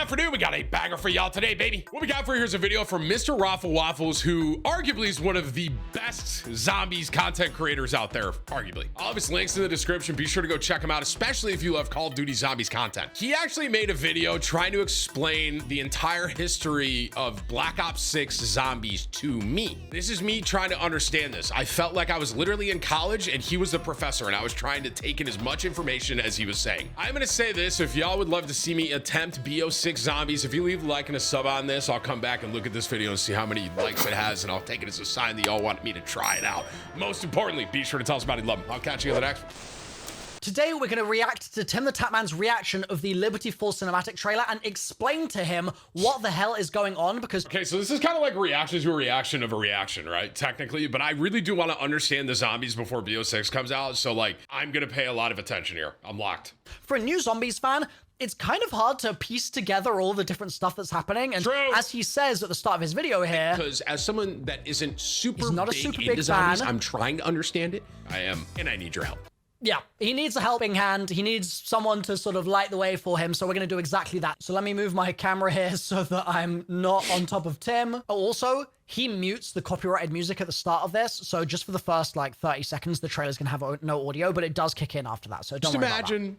afternoon. We got a banger for y'all today, baby. What we got for you is a video from Mr. Raffle Waffles, who arguably is one of the best zombies content creators out there, arguably. All of his links in the description. Be sure to go check him out, especially if you love Call of Duty Zombies content. He actually made a video trying to explain the entire history of Black Ops 6 zombies to me. This is me trying to understand this. I felt like I was literally in college and he was the professor, and I was trying to take in as much information as he was saying. I'm gonna say this: if y'all would love to see me attempt BO6 zombies, if you leave a like and a sub on this, I'll come back and look at this video and see how many likes it has, and I'll take it as a sign that y'all want me to try it out. Most importantly, be sure to tell us about it. Love them. I'll catch you in the next. Today, we're going to react to TimTheTatman's reaction of the Liberty Falls cinematic trailer and explain to him what the hell is going on, because... Okay, so this is kind of like reaction to a reaction of a reaction, right? Technically, but I really do want to understand the zombies before BO6 comes out, so like, I'm going to pay a lot of attention here. I'm locked. For a new zombies fan, it's kind of hard to piece together all the different stuff that's happening. And True. As he says at the start of his video here... Because as someone that isn't He's not a super big into zombies, fan. I'm trying to understand it. I am, and I need your help. Yeah, he needs a helping hand. He needs someone to sort of light the way for him. So we're going to do exactly that. So let me move my camera here so that I'm not on top of Tim. Also, he mutes the copyrighted music at the start of this. So just for the first like 30 seconds, the trailer's going to have no audio, but it does kick in after that. So don't worry about that.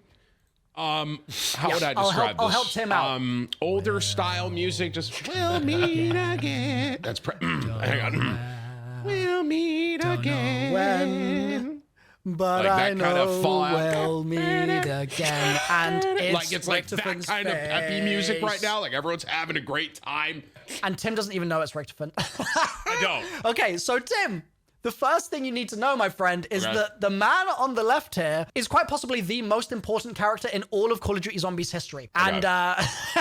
How would I describe this? I'll help Tim out. Older style music, just we'll meet again. That's hang on. We'll meet again. When, but like I that kind of know Fallout. we'll meet again. And It's like that Richtofen's kind of peppy music right face. now. Like everyone's having a great time. And Tim doesn't even know it's Richtofen. I don't. Okay, so Tim, the first thing you need to know, my friend, is that the man on the left here is quite possibly the most important character in all of Call of Duty Zombies history. And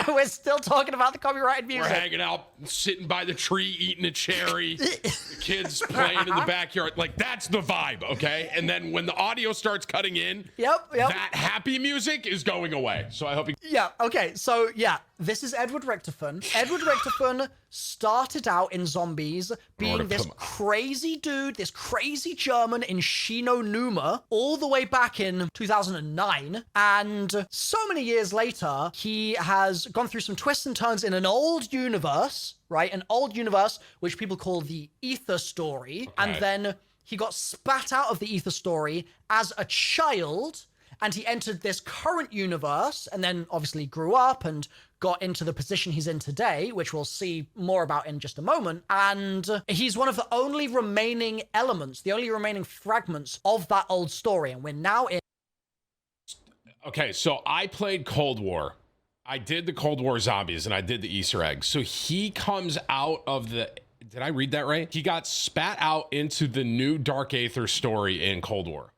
we're still talking about the copyrighted music. We're hanging out, sitting by the tree, eating a cherry. The kids playing in the backyard. Like, that's the vibe, okay? And then when the audio starts cutting in, Yep. that happy music is going away. So I hope you... Yeah, okay, so yeah, this is Edward Richtofen. Edward Richtofen started out in Zombies being this crazy dude, this crazy German in Shino Numa, all the way back in 2009. And so many years later, he has gone through some twists and turns in an old universe, right? An old universe, which people call the Ether Story. Okay. And then he got spat out of the Ether Story as a child, and he entered this current universe, and then obviously grew up and got into the position he's in today, which we'll see more about in just a moment. And he's one of the only remaining elements, the only remaining fragments of that old story. And we're now in... Okay, so I played Cold War. I did the Cold War zombies, and I did the Easter egg. So he comes out of the... Did I read that right? He got spat out into the new Dark Aether story in Cold War.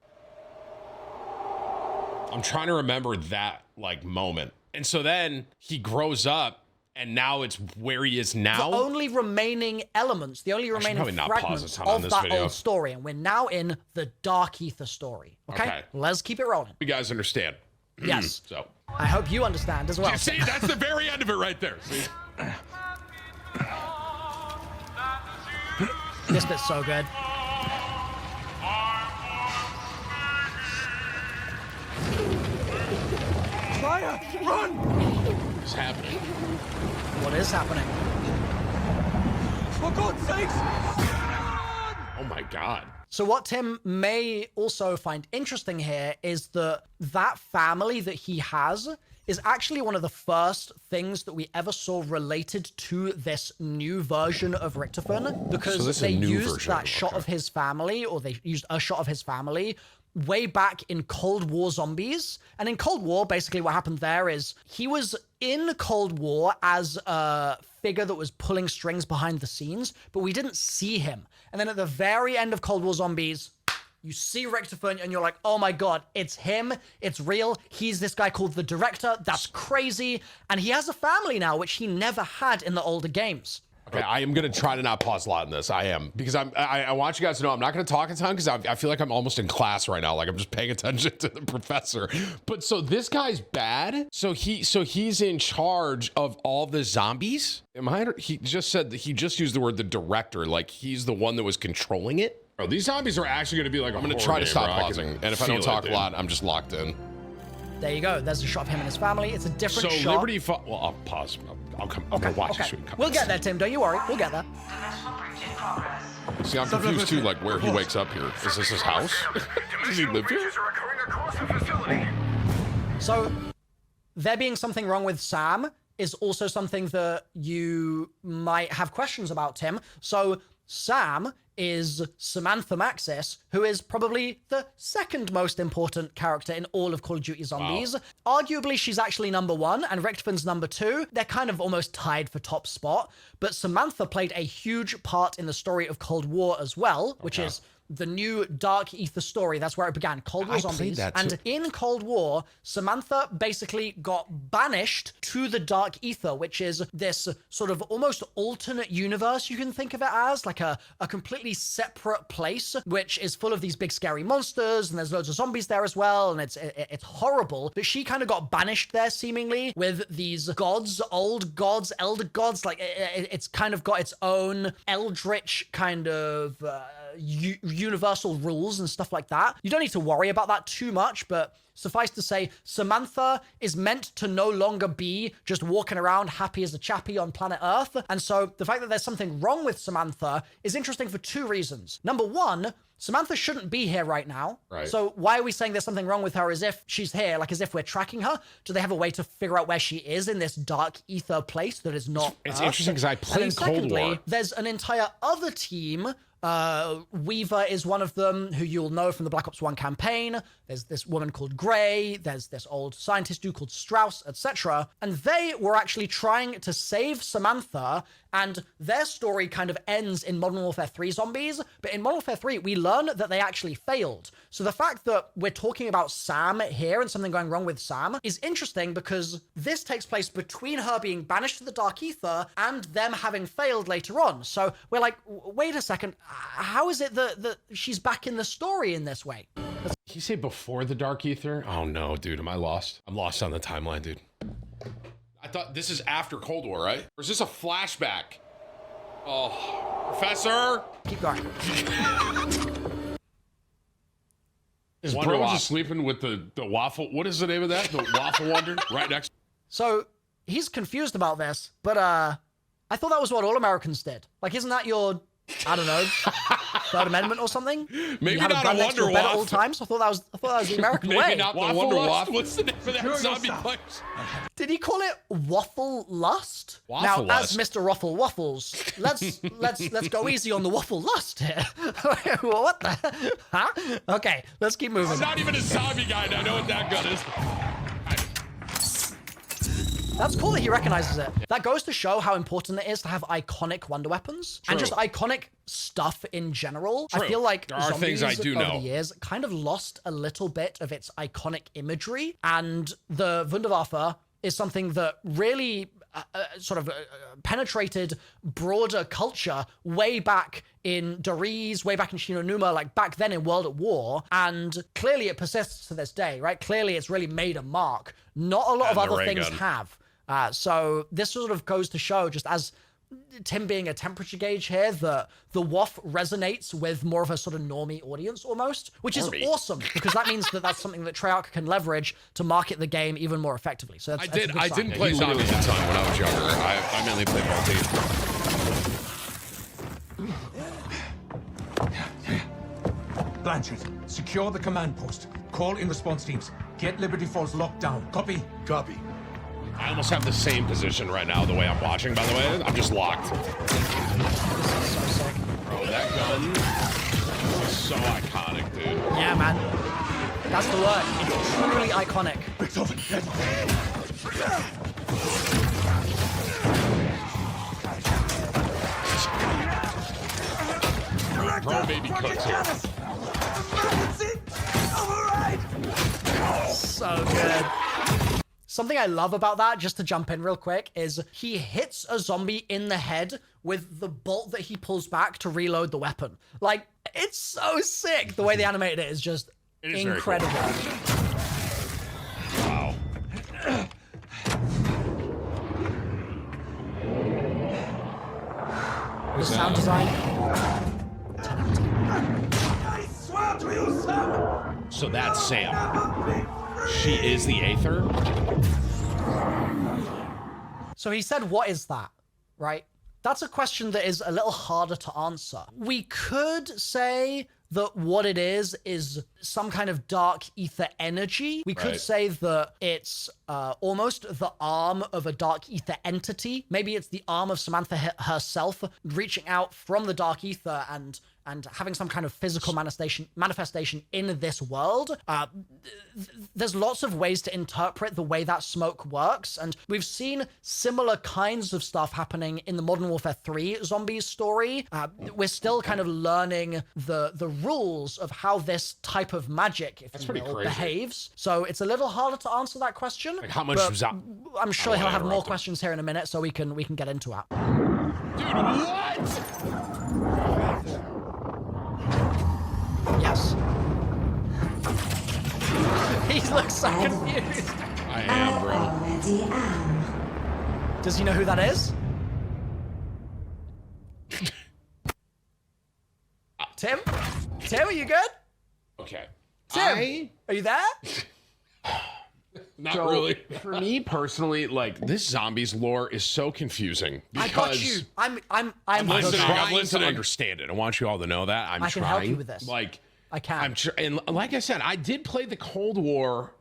I'm trying to remember that like moment. And so then he grows up, and now it's where he is now. The only remaining elements, the only remaining fragments of that old story. And we're now in the Dark Aether story. Okay? Let's keep it rolling. You guys understand? Yes. So I hope you understand as well. see, that's the very end of it right there. See? This bit's so good. Run! What's happening? What is happening? For God's sakes! Oh my God. So what Tim may also find interesting here is that that family that he has is actually one of the first things that we ever saw related to this new version of Richtofen, because they used that shot of his family, or they used a shot of his family way back in Cold War Zombies. And in Cold War, basically what happened there is he was in Cold War as a figure that was pulling strings behind the scenes, but we didn't see him. And then at the very end of Cold War Zombies, you see Richtofen and you're like, oh my God, it's him. It's real. He's this guy called the director. That's crazy. And he has a family now, which he never had in the older games. Okay, I am going to try to not pause a lot in this. I am, because I want you guys to know I'm not going to talk a ton, because I feel like I'm almost in class right now. Like I'm just paying attention to the professor. But so this guy's bad. So he's in charge of all the zombies. He just said that he just used the word the director. Like he's the one that was controlling it. Bro, these zombies are actually going to be like, I'm going to try to stop pausing. And if I don't talk a lot, I'm just locked in. There you go. There's a shot of him and his family. It's a different So shot. Liberty fought. Well, I'll pause. I'm gonna watch it soon. We'll get there, Tim. Don't you worry. We'll get there. See, I'm confused too, like where he wakes up here. Is this his house? Does he live here? So, there being something wrong with Sam is also something that you might have questions about, Tim. So, Sam is Samantha Maxis, who is probably the second most important character in all of Call of Duty Zombies. Wow. Arguably, she's actually number 1, and Richtofen's number 2. They're kind of almost tied for top spot, but Samantha played a huge part in the story of Cold War as well, which is the new Dark Ether story. That's where it began, Cold War Zombies. And in Cold War, Samantha basically got banished to the Dark Ether, which is this sort of almost alternate universe, you can think of it as, like a completely separate place, which is full of these big scary monsters, and there's loads of zombies there as well, and it's horrible. But she kind of got banished there, seemingly, with these gods, old gods, elder gods. Like, it's kind of got its own eldritch kind of universal rules and stuff like that. You don't need to worry about that too much, but suffice to say, Samantha is meant to no longer be just walking around happy as a chappy on planet Earth. And so the fact that there's something wrong with Samantha is interesting for 2 reasons. Number 1, Samantha shouldn't be here right now. Right. So why are we saying there's something wrong with her as if she's here, like as if we're tracking her? Do they have a way to figure out where she is in this dark ether place that is not It's interesting because I played Cold War. There's an entire other team. Weaver is one of them, who you'll know from the Black Ops 1 campaign. There's this woman called Gray. There's this old scientist dude called Strauss, etc. And they were actually trying to save Samantha, and their story kind of ends in Modern Warfare 3 Zombies. But in Modern Warfare 3, we learn that they actually failed. So the fact that we're talking about Sam here and something going wrong with Sam is interesting, because this takes place between her being banished to the Dark Ether and them having failed later on. So we're like, wait a second, how is it that she's back in the story in this way? Did you say before the Dark Ether? Oh no, dude, am I lost? I'm lost on the timeline, dude. I thought this is after Cold War, right? Or is this a flashback? Oh, Professor! Keep going. Is Bro just sleeping with the waffle? What is the name of that? The Waffle Wonder? Right next. So he's confused about this, but I thought that was what all Americans did. Like, isn't that your, I don't know, Third Amendment or something? Maybe you have not a gun next to Wonder a bed at Waffle. all times. I thought that was the American Maybe way. Maybe not the Wonder Waffle. What's the name of that zombie place? Did he call it Waffle Lust? Waffle now, Lust. as Mr. Ruffle Waffles, let's go easy on the Waffle Lust here. What the? Huh? Okay, let's keep moving. I'm not even a zombie guy, and I know what that gun is. That's cool that he recognizes it. That goes to show how important it is to have iconic wonder weapons. True. And just iconic stuff in general. True. I feel like there are Zombies things I do over know. the years kind of lost a little bit of its iconic imagery, and the Wunderwaffe is something that really penetrated broader culture way back in Doriz, way back in Shinonuma, like back then in World at War, and clearly it persists to this day, right? Clearly it's really made a mark. Not a lot of other things have. So this sort of goes to show, just as Tim being a temperature gauge here, that the WAF resonates with more of a sort of normie audience almost, which is awesome, because that means that that's something that Treyarch can leverage to market the game even more effectively. So that's, I didn't play Zombies a ton when I was younger. I mainly played Multi. Blanchard, secure the command post. Call in response teams. Get Liberty Falls locked down. Copy? Copy. I almost have the same position right now, the way I'm watching, by the way. I'm just locked. This is so sick. Bro, that gun is so iconic, dude. Yeah, man. That's the word. It's truly iconic. Bro, baby cooks here. So good. Something I love about that, just to jump in real quick, is he hits a zombie in the head with the bolt that he pulls back to reload the weapon. Like, it's so sick. The way they animated it is just incredible. Cool. Wow. The sound design. I swear to you, Sam. So that's Sam. She is the Aether? So he said, what is that, right? That's a question that is a little harder to answer. We could say that what it is some kind of dark ether energy. We could say that it's almost the arm of a dark ether entity. Maybe it's the arm of Samantha herself reaching out from the dark ether and having some kind of physical manifestation in this world. There's lots of ways to interpret the way that smoke works, and we've seen similar kinds of stuff happening in the Modern Warfare 3 zombies story. We're still kind of learning the rules of how this type of magic, if you will, behaves. So it's a little harder to answer that question. Like how much was that? I'm sure he'll have more questions here in a minute, so we can get into it. Dude, what? Yes. He looks so confused. I am, bro. Already am. Does he know who that is? Tim? Tim, are you good? Okay. Tim, are you there? Not really. For me personally, like this zombies lore is so confusing. I got you. I'm listening to understand it. I want you all to know that I can help you with this. Like I can. And like I said, I did play the Cold War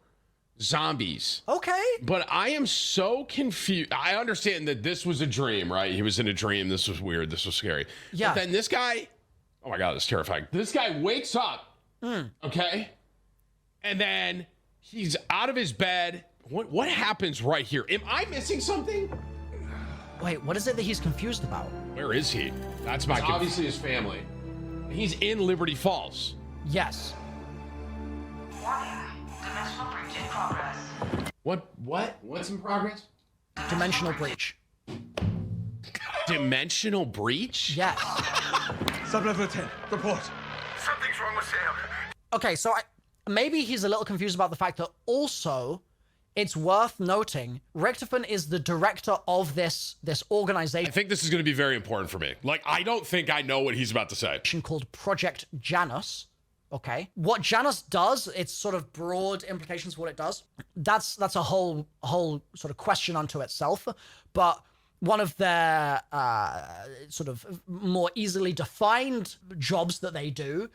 zombies. Okay. But I am so confused. I understand that this was a dream, right? He was in a dream. This was weird. This was scary. Yeah. But then this guy, oh my God, it's terrifying. This guy wakes up, okay? And then he's out of his bed. What happens right here? Am I missing something? Wait, what is it that he's confused about? Where is he? That's my obviously his family. He's in Liberty Falls. Yes. Warning. Dimensional breach in progress. What's in progress? Dimensional breach. Dimensional breach? Yes. Sub-level 10, report. Something's wrong with Sam. Okay, so maybe he's a little confused about the fact that also it's worth noting Richtofen is the director of this organization. I think this is going to be very important for me. Like, I don't think I know what he's about to say. Called Project Janus. Okay. What Janus does, it's sort of broad implications for what it does. That's a whole sort of question unto itself. But one of their sort of more easily defined jobs that they do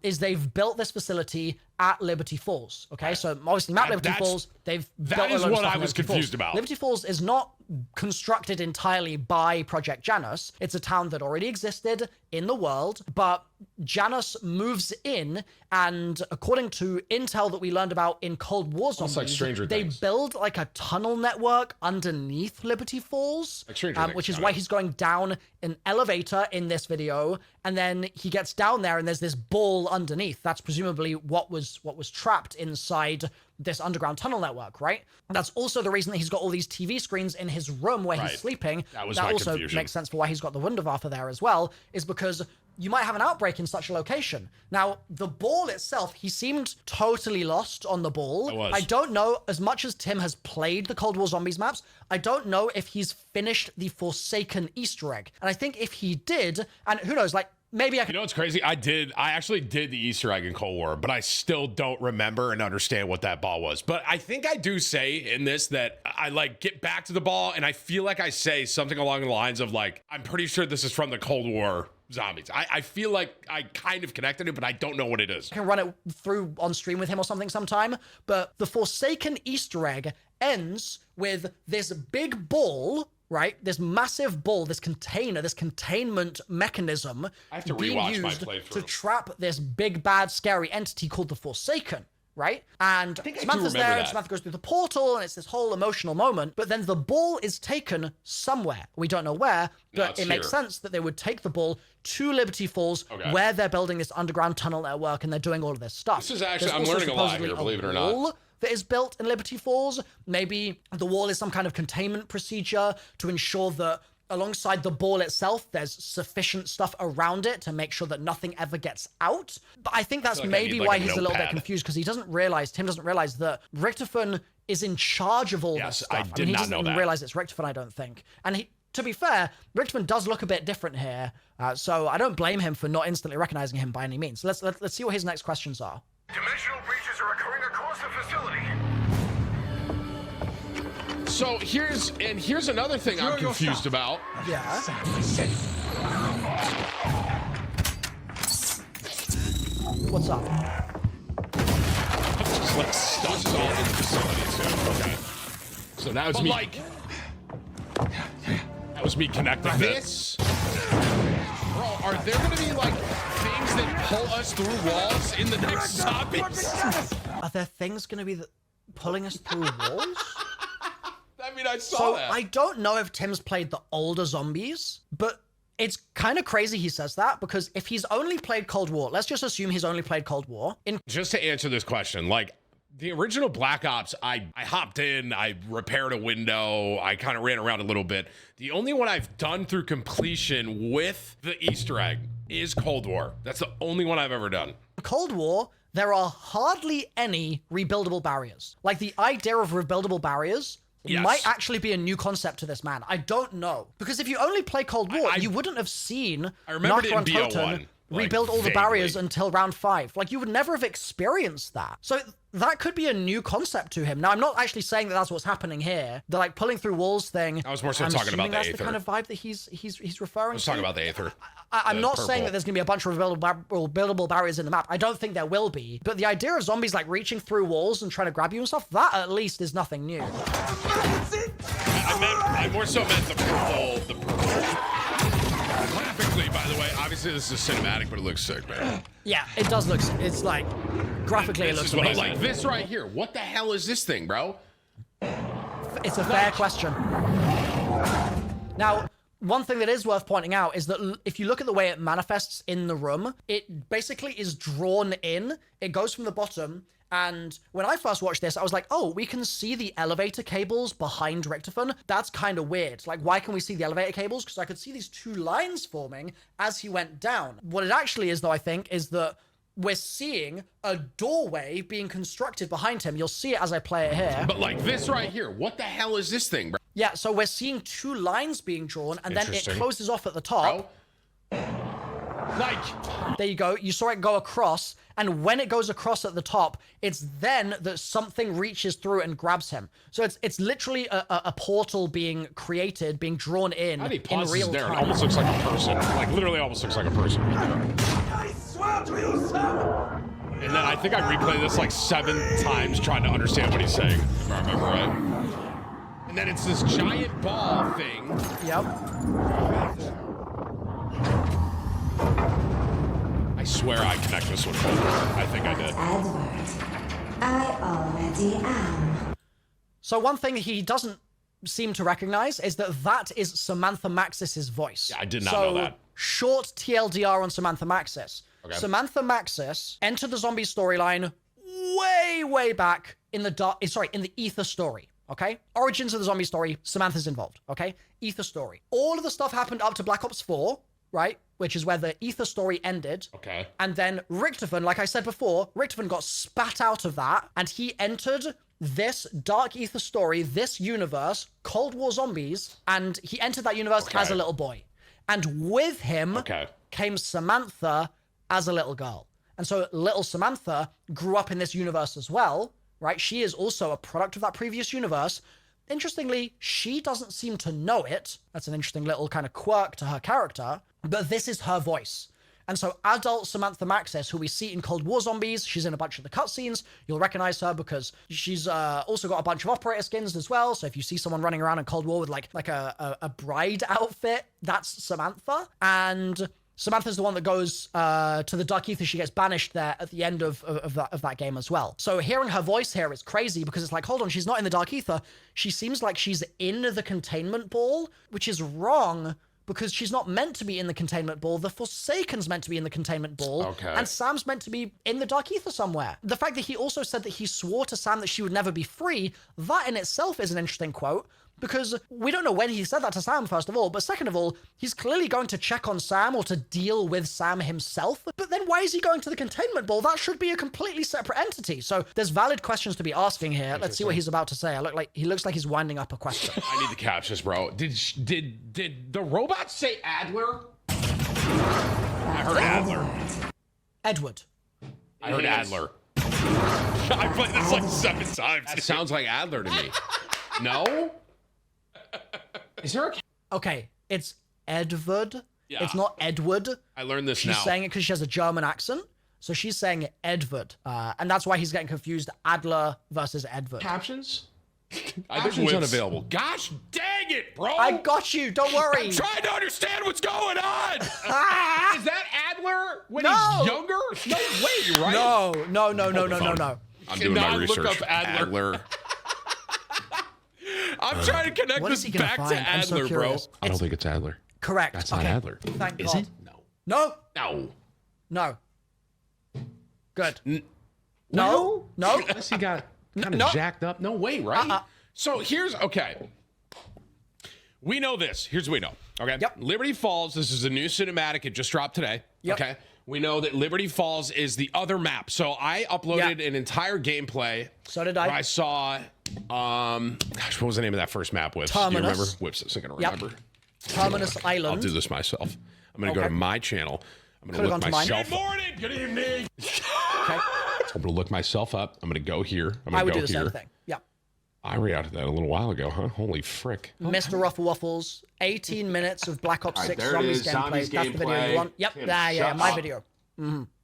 is they've built this facility at Liberty Falls. Okay, so obviously at Liberty Falls, they've built a load of stuff I was confused about. Liberty Falls is not constructed entirely by Project Janus. It's a town that already existed in the world, but Janus moves in, and according to intel that we learned about in Cold War Zombies, like Stranger they Things. build like a tunnel network underneath Liberty Falls, Like Stranger Things, which is got why it. he's going down an elevator in this video, and then he gets down there and there's this ball underneath. That's presumably what was trapped inside this underground tunnel network, right? That's also the reason that he's got all these TV screens in his room where he's sleeping. That was that my also confusion. makes sense for why he's got the Wunderwaffe there as well, is because you might have an outbreak in such a location. Now, the ball itself, he seemed totally lost on the ball. I don't know, as much as Tim has played the Cold War Zombies maps, I don't know if he's finished the Forsaken Easter egg. And I think if he did, and who knows, like, maybe I could. You know what's crazy? I actually did the Easter egg in Cold War, but I still don't remember and understand what that ball was. But I think I do say in this that I like get back to the ball, and I feel like I say something along the lines of like, I'm pretty sure this is from the Cold War Zombies. I feel like I kind of connected it, but I don't know what it is. I can run it through on stream with him or something sometime. But the Forsaken Easter egg ends with this big ball, right? This massive ball, this container, this containment mechanism I have to being rewatch my used playthrough. to trap this big, bad, scary entity called the Forsaken, right? And Samantha's there, and Samantha goes through the portal, and it's this whole emotional moment. But then the ball is taken somewhere. We don't know where, but it makes sense that they would take the ball to Liberty Falls, where they're building this underground tunnel network, and they're doing all of this stuff. This is actually, I'm learning a lot here, believe it or not. That is built in Liberty Falls. Maybe the wall is some kind of containment procedure to ensure that alongside the ball itself, there's sufficient stuff around it to make sure that nothing ever gets out. But I think that's maybe why he's a little bit confused, because Tim doesn't realize that Richtofen is in charge of all this stuff. I did not know that. He doesn't realize it's Richtofen, I don't think. And to be fair, Richtofen does look a bit different here, so I don't blame him for not instantly recognizing him by any means. Let's see what his next questions are. Dimensional breaches are occurring across What's the facility? So here's another thing I'm confused about. Yeah. What's up? Just like stuns all in the facility too. Okay. So now it's me. Like, that was me connecting this. Bro, are there gonna be like things that pull us through walls in the next zombies? Are there things going to be pulling us through walls? I mean, I saw that. I don't know if Tim's played the older zombies, but it's kind of crazy he says that, because if he's only played Cold War, let's just assume he's only played Cold War. Just to answer this question, like the original Black Ops, I hopped in, I repaired a window, I kind of ran around a little bit. The only one I've done through completion with the Easter egg is Cold War. That's the only one I've ever done. Cold War, there are hardly any rebuildable barriers. Like, the idea of rebuildable barriers might actually be a new concept to this man. I don't know. Because if you only play Cold War, you wouldn't have seen Nacho and Toten rebuild all the barriers until round 5. Like, you would never have experienced that. So that could be a new concept to him. Now, I'm not actually saying that that's what's happening here. The like pulling through walls thing. I was more so talking about the that's Aether. the kind of vibe that he's referring to. I was talking about the Aether. I'm not saying that there's going to be a bunch of rebuildable barriers in the map. I don't think there will be. But the idea of zombies like reaching through walls and trying to grab you and stuff, that at least is nothing new. I more so meant the purple. Graphically, by the way, obviously this is cinematic, but it looks sick, man. Yeah, it does look sick. It's like, graphically it looks amazing. Like this right here. What the hell is this thing, bro? It's a fair question. Now, one thing that is worth pointing out is that if you look at the way it manifests in the room, it basically is drawn in. It goes from the bottom. And when I first watched this, I was like, oh, we can see the elevator cables behind Richtofen. That's kind of weird. Like, why can we see the elevator cables? Because I could see these two lines forming as he went down. What it actually is, though, I think, is that we're seeing a doorway being constructed behind him. You'll see it as I play it here. But like this right here, what the hell is this thing, bro? Yeah, so we're seeing two lines being drawn, and then it closes off at the top. Like, there you go. You saw it go across, and when it goes across at the top, it's then that something reaches through and grabs him. So it's literally a portal being created, being drawn in real there. time. It almost looks like a person. Like, literally almost looks like a person right there. I swear to you, Sam! And then I think I replayed this like 7 times trying to understand what he's saying, if I remember right. And then it's this giant ball thing. Yep. I swear I connect this one. I think I did. Edward, I already am. So one thing he doesn't seem to recognize is that is Samantha Maxis' voice. Yeah, I did not know that. Short TLDR on Samantha Maxis. Okay. Samantha Maxis entered the zombie storyline way back in the Ether story. Okay? Origins of the zombie story, Samantha's involved. Okay? Ether story. All of the stuff happened up to Black Ops 4, right? Which is where the Ether story ended. Okay. And then Richtofen, like I said before, Richtofen got spat out of that, and he entered this Dark Ether story, this universe, Cold War Zombies, and he entered that universe as a little boy. And with him came Samantha as a little girl. And so little Samantha grew up in this universe as well, right? She is also a product of that previous universe. Interestingly, she doesn't seem to know it. That's an interesting little kind of quirk to her character, but this is her voice. And so adult Samantha Maxis, who we see in Cold War Zombies, she's in a bunch of the cutscenes. You'll recognize her because she's also got a bunch of operator skins as well. So if you see someone running around in Cold War with like a bride outfit, that's Samantha. And Samantha's the one that goes to the Dark Ether. She gets banished there at the end of that game as well. So hearing her voice here is crazy because it's like, hold on, she's not in the Dark Ether. She seems like she's in the Containment Ball, which is wrong because she's not meant to be in the Containment Ball. The Forsaken's meant to be in the Containment Ball. And Sam's meant to be in the Dark Ether somewhere. The fact that he also said that he swore to Sam that she would never be free, that in itself is an interesting quote. Because we don't know when he said that to Sam, first of all, but second of all, he's clearly going to check on Sam or to deal with Sam himself. But then why is he going to the Containment Ball? That should be a completely separate entity. So there's valid questions to be asking here. Let's see what he's about to say. He looks like he's winding up a question. I need to catch this, bro. Did the robot say Adler? I heard Adler. Edward. I heard Adler. I played this like 7 times. That sounds like Adler to me. No? Is there a... Okay, it's Edward. Yeah. It's not Edward. I learned this She's now. saying it because she has a German accent. So she's saying Edward. And that's why he's getting confused. Adler versus Edward. Captions? Captions unavailable. Gosh dang it, bro. I got you. Don't worry. I'm trying to understand what's going on. Is that Adler when No. he's younger? No way, right? No. I'm doing my research. Look up Adler. I'm trying to connect What is this he gonna back to find? I'm so Adler, bro. curious. I don't think it's Adler. Correct. That's not Okay. Adler. Thank Is God. it? No. No. No. No. Good. No. No. Unless he got kind of No. jacked up. No way, right? So here's, okay. We know this. Here's what we know. Okay. Yep. Liberty Falls. This is a new cinematic. It just dropped today. Yep. Okay. We know that Liberty Falls is the other map. So I uploaded an entire gameplay. So did I. Where I saw, gosh, what was the name of that first map with? Do you Terminus. remember? Whoops, I was going to Yep. remember. Terminus Island. I'll do this myself. I'm going to go Okay. to my channel. I'm going Could've to look gone to mine. myself. Good morning. Good evening. Okay. I'm going to look myself up. I'm going to go here. I'm going I to would go do the here. same thing. Yeah. I reacted to that a little while ago, huh? Holy frick. Mr. Ruffle Waffles, 18 minutes of Black Ops 6 there it Zombies is, gameplay. Zombies That's the video gameplay. you want. Yep. Tim, Yeah, shut my up. video.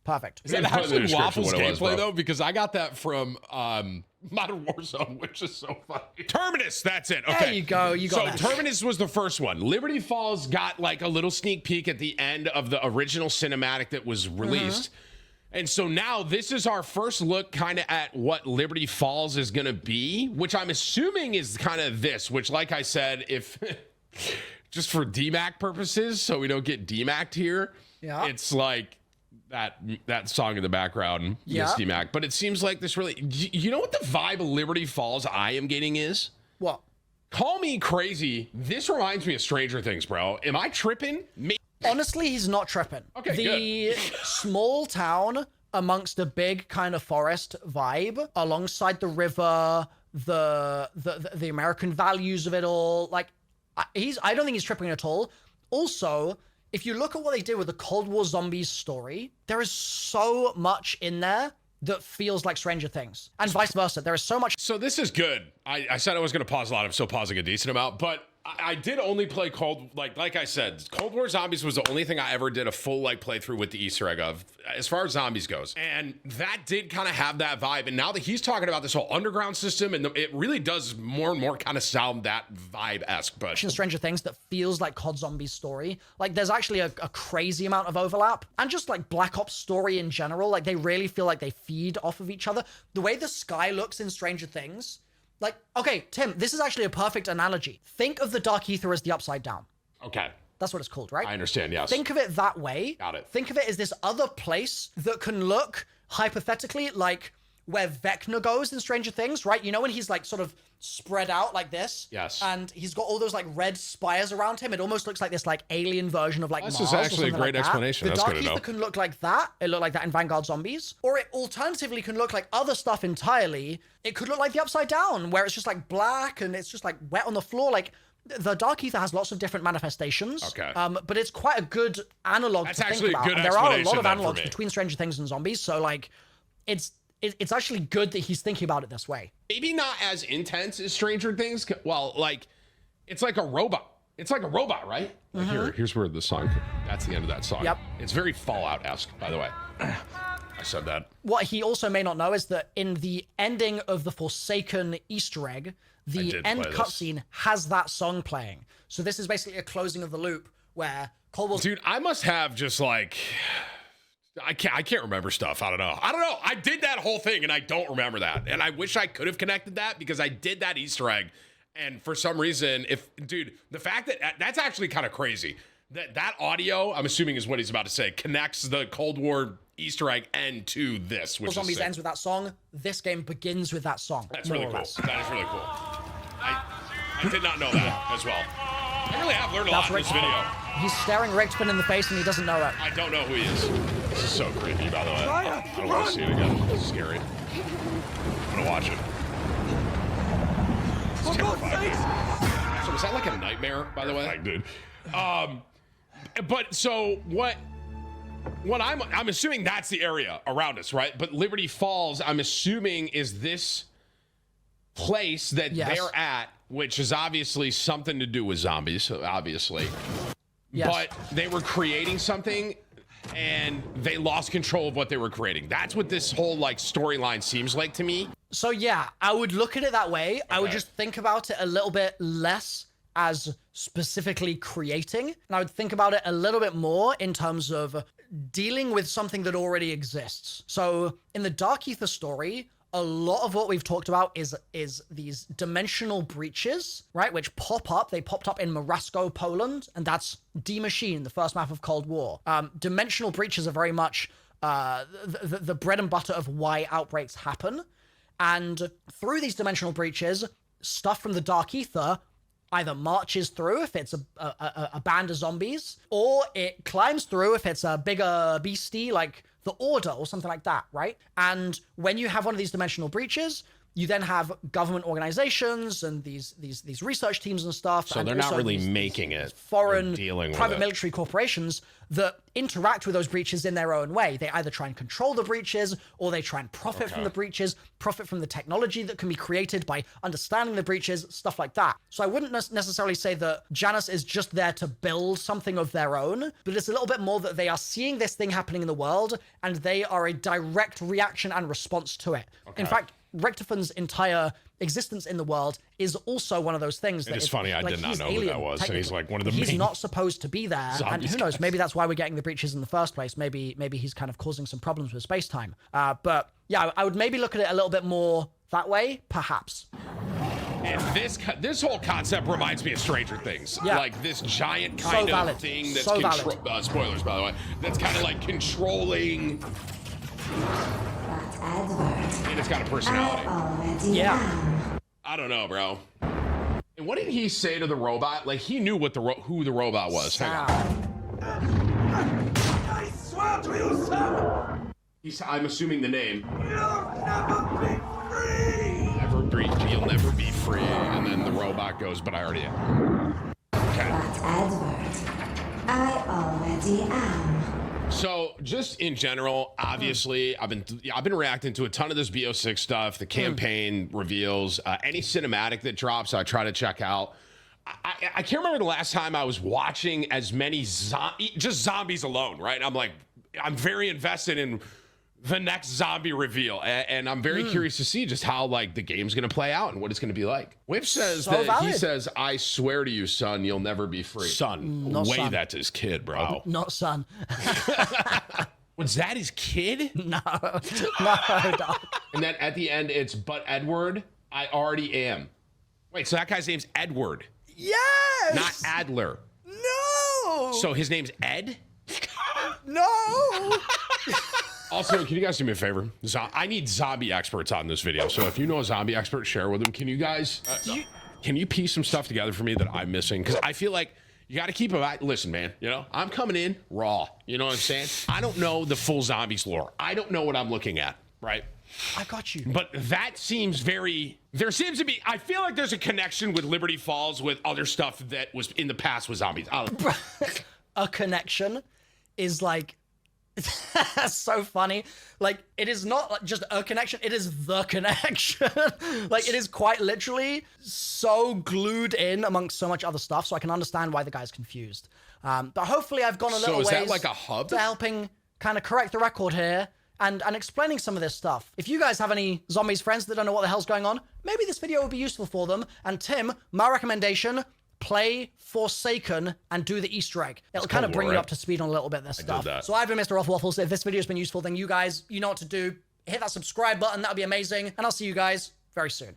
Perfect. Is that Put in the actually description Waffles what it was, gameplay, bro. though? Because I got that from Modern Warzone, which is so funny. Terminus, that's it. Okay. There you go. You got So that. Terminus was the first one. Liberty Falls got like a little sneak peek at the end of the original cinematic that was released. And so now this is our first look kind of at what Liberty Falls is going to be, which I'm assuming is kind of this, which like I said, if just for DMAC purposes, so we don't get DMAC'd here, Yeah. it's like that song in the background, Yeah. DMAC. But it seems like this really, you know what the vibe of Liberty Falls I am getting is? What? Call me crazy. This reminds me of Stranger Things, bro. Am I tripping? Honestly, he's not tripping. Okay, the small town amongst a big kind of forest vibe, alongside the river, the American values of it all. Like, I don't think he's tripping at all. Also, if you look at what they did with the Cold War Zombies story, there is so much in there that feels like Stranger Things, and vice versa. There is so much. So this is good. I said I was going to pause a lot. I'm still pausing a decent amount, but I did only play like I said, Cold War Zombies was the only thing I ever did a full like playthrough with the Easter egg of, as far as zombies goes. And that did kind of have that vibe. And now that he's talking about this whole underground system, and it really does more and more kind of sound that vibe-esque. But In Stranger Things that feels like COD Zombies story. Like, there's actually a crazy amount of overlap, and just like Black Ops story in general. Like, they really feel like they feed off of each other. The way the sky looks in Stranger Things. Like, okay, Tim, this is actually a perfect analogy. Think of the Dark Ether as the Upside Down. okay, That's what it's called, right? I understand. Yes. Think of it that way. Got it. Think of it as this other place that can look, hypothetically, like where Vecna goes in Stranger Things, right? You know when he's like sort of spread out like this? Yes. And he's got all those like red spires around him. It almost looks like this like alien version of like This Mars. is or actually a something great like that. explanation. The That's Dark good to Ether know. can look like that. It looked like that in Vanguard Zombies. Or it alternatively can look like other stuff entirely. It could look like the Upside Down, where it's just like black and it's just like wet on the floor. Like, the Dark Ether has lots of different manifestations. Okay. But it's quite a good analog That's to think actually a about. good And there are a lot explanation of then for analogs me. between Stranger Things and zombies. So like, it's actually good that he's thinking about it this way. Maybe not as intense as Stranger Things. Well, like, it's like a robot. It's like a robot, right? Like here's where the song, that's the end of that song. Yep. It's very Fallout-esque, by the way. I said that. What he also may not know is that in the ending of the Forsaken Easter egg, the did end play this. cutscene has that song playing. So this is basically a closing of the loop where Cold War. Dude, I must have just like, I can't remember stuff. I don't know. I did that whole thing and I don't remember that. And I wish I could have connected that because I did that Easter egg. And for some reason, dude, the fact that that's actually kind of crazy. That audio, I'm assuming is what he's about to say, connects the Cold War Easter egg end to this, which Zombies is sick. ends with that song. This game begins with that song. That's more really or cool. less. That is really cool. I did not know that as well. I really have learned a lot That's in this Rick. video. He's staring Richtofen in the face and he doesn't know it. I don't know who he is. This is so creepy, by the way. I don't want to see it again. It's scary. I'm gonna watch it. It's terrifying. So was that like a nightmare, by the way? Dude. But so what what I'm assuming that's the area around us, right? But Liberty Falls, I'm assuming, is this place that they're at, which is obviously something to do with zombies, obviously. Yes. But they were creating something and they lost control of what they were creating. That's what this whole like storyline seems like to me. So yeah, I would look at it that way. Okay. I would just think about it a little bit less as specifically creating, and I would think about it a little bit more in terms of dealing with something that already exists. So in the Dark Ether story, a lot of what we've talked about is these dimensional breaches, right? Which pop up. They popped up in Morasko, Poland, and that's D Machine, the first map of Cold War. Dimensional breaches are very much the bread and butter of why outbreaks happen. And through these dimensional breaches, stuff from the Dark Ether either marches through if it's a band of zombies, or it climbs through if it's a bigger beastie like the Order or something like that, right? And when you have one of these dimensional breaches, you then have government organizations and these research teams and stuff. So and they're not really these making it. Foreign dealing private with it. military corporations that interact with those breaches in their own way. They either try and control the breaches, or they try and profit from the breaches, profit from the technology that can be created by understanding the breaches, stuff like that. So I wouldn't necessarily say that Janus is just there to build something of their own, but it's a little bit more that they are seeing this thing happening in the world, and they are a direct reaction and response to it. In fact, Richtofen's entire existence in the world is also one of those things. It is funny, I did not know who that was, and he's like one of the He's main not supposed to be there, and who knows, guys. maybe that's why we're getting the breaches in the first place. Maybe he's kind of causing some problems with space-time. But yeah, I would maybe look at it a little bit more that way, perhaps. And this whole concept reminds me of Stranger Things. Yeah. Like this giant kind So of valid. thing that's So valid. spoilers, by the way. That's kind of like controlling. But Edward, And it's got a I personality. already Yeah. am. I don't know, bro. And what did he say to the robot? Like he knew what who the robot was. Hang on. I swear to you, Sam, I'm assuming the name. you'll never be free. You'll never be free. And then the robot goes, but I already am. Okay. But Edward, I already am. So just in general, obviously, I've been reacting to a ton of this BO6 stuff, the campaign reveals, any cinematic that drops, I try to check out. I can't remember the last time I was watching as many just zombies alone, right? I'm like, I'm very invested in the next zombie reveal, and I'm very curious to see just how like the game's gonna play out and what it's gonna be like. Whip says So that valid. he says, "I swear to you, son, you'll never be free." Son, Not way son. that's his kid, bro. Not son. Was that his kid? No, dog. And then at the end, it's, "But Edward, I already am." Wait, so that guy's name's Edward, Yes. not Adler. No. So his name's Ed? No. Also, can you guys do me a favor? I need zombie experts on this video. So if you know a zombie expert, share with them. Can you guys, can you piece some stuff together for me that I'm missing? Because I feel like you got to keep it. Listen, man, you know, I'm coming in raw. You know what I'm saying? I don't know the full zombies lore. I don't know what I'm looking at, right? I got you. But that seems there seems to be, I feel like there's a connection with Liberty Falls with other stuff that was in the past with zombies. A connection is like, so funny. Like, it is not like just a connection, it is the connection. Like, it is quite literally so glued in amongst so much other stuff, so I can understand why the guy's confused. But hopefully I've gone a little So is ways that like a hub? to helping kind of correct the record here and explaining some of this stuff. If you guys have any zombies friends that don't know what the hell's going on, maybe this video will be useful for them. And Tim, my recommendation, play Forsaken and do the Easter egg. It'll kind of bring you up to speed on a little bit of this stuff. that. So I've been Mr. Waffles. If this video has been useful, then you guys, you know what to do. Hit that subscribe button. That would be amazing. And I'll see you guys very soon.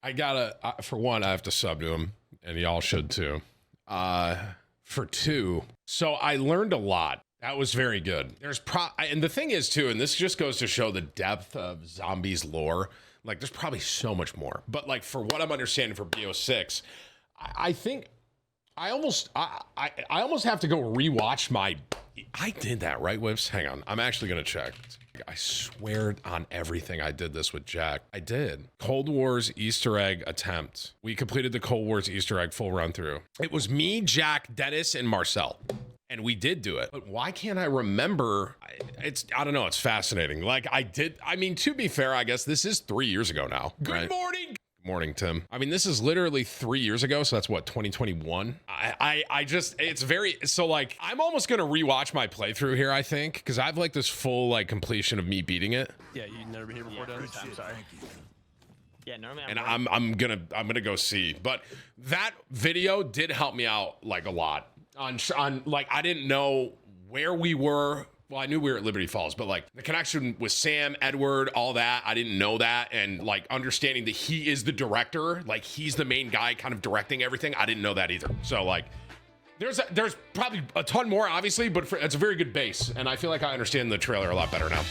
I gotta, for one, I have to sub to him, and y'all should too. For two, so I learned a lot. That was very good. And the thing is too, and this just goes to show the depth of zombies lore. Like, there's probably so much more. But like, for what I'm understanding for BO6, I think I almost have to go rewatch my. I did that, right, Whips? Hang on, I'm actually gonna check. I swear on everything I did this with Jack. I did. Cold War's Easter egg attempt. We completed the Cold War's Easter egg full run through. It was me, Jack, Dennis, and Marcel. And we did do it. But why can't I remember? I don't know. It's fascinating. Like I mean, to be fair, I guess this is 3 years ago now. Good morning. Good morning, Tim. I mean, this is literally 3 years ago. So that's what, 2021? I just, it's very, so like, I'm almost going to rewatch my playthrough here, I think, because I have like this full like completion of me beating it. Yeah, you've never been here before, Dennis? I'm sorry. Yeah, normally I'm gonna go see. But that video did help me out like a lot. On like, I didn't know where we were. Well, I knew we were at Liberty Falls, but like the connection with Sam, Edward, all that, I didn't know that. And like understanding that he is the director, like he's the main guy kind of directing everything. I didn't know that either. So like there's probably a ton more, obviously, but it's a very good base. And I feel like I understand the trailer a lot better now.